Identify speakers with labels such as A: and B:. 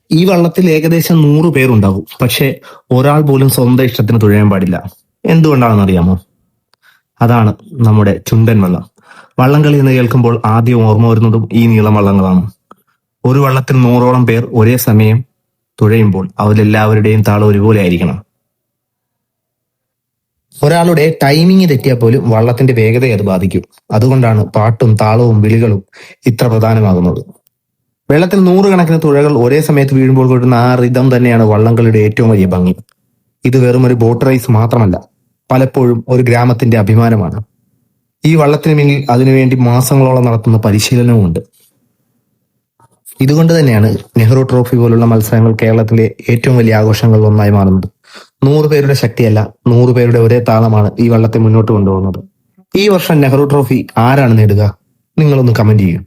A: ഈ വള്ളത്തിൽ ഏകദേശം 100 പേരുണ്ടാകും. പക്ഷെ ഒരാൾ പോലും സ്വന്തം ഇഷ്ടത്തിന് തുഴയാൻ പാടില്ല. എന്തുകൊണ്ടാണെന്ന് അറിയാമോ? അതാണ് നമ്മുടെ ചുണ്ടൻ വള്ളം. വള്ളംകളി എന്ന് കേൾക്കുമ്പോൾ ആദ്യം ഓർമ്മ വരുന്നതും ഈ നീളം വള്ളങ്ങളാണ്. ഒരു വള്ളത്തിൽ 100ഓളം പേർ ഒരേ സമയം തുഴയുമ്പോൾ അവരെല്ലാവരുടെയും താളം ഒരുപോലെ ആയിരിക്കണം. ഒരാളുടെ ടൈമിംഗ് തെറ്റിയാൽ പോലും വള്ളത്തിന്റെ വേഗതയെ അത് ബാധിക്കും. അതുകൊണ്ടാണ് പാട്ടും താളവും വിളികളും ഇത്ര പ്രധാനമാകുന്നത്. വെള്ളത്തിൽ 100 കണക്കിന് തുഴകൾ ഒരേ സമയത്ത് വീഴുമ്പോൾ കിട്ടുന്ന ആ റിതം തന്നെയാണ് വള്ളംകളിയുടെ ഏറ്റവും വലിയ ഭംഗി. ഇത് വെറും ഒരു ബോട്ട് റേസ് മാത്രമല്ല, പലപ്പോഴും ഒരു ഗ്രാമത്തിന്റെ അഭിമാനമാണ്. ഈ വള്ളത്തിന് പിന്നിൽ അതിനുവേണ്ടി മാസങ്ങളോളം നടത്തുന്ന പരിശീലനവുമുണ്ട്. ഇതുകൊണ്ട് തന്നെയാണ് നെഹ്റു ട്രോഫി പോലുള്ള മത്സരങ്ങൾ കേരളത്തിലെ ഏറ്റവും വലിയ ആഘോഷങ്ങളിൽ ഒന്നായി മാറുന്നത്. 100 പേരുടെ ശക്തിയല്ല, 100 പേരുടെ ഒരേ താളമാണ് ഈ വള്ളത്തെ മുന്നോട്ട് കൊണ്ടുപോകുന്നത്. ഈ വർഷം നെഹ്റു ട്രോഫി ആരാണ് നേടുക? നിങ്ങളൊന്ന് കമന്റ് ചെയ്യൂ.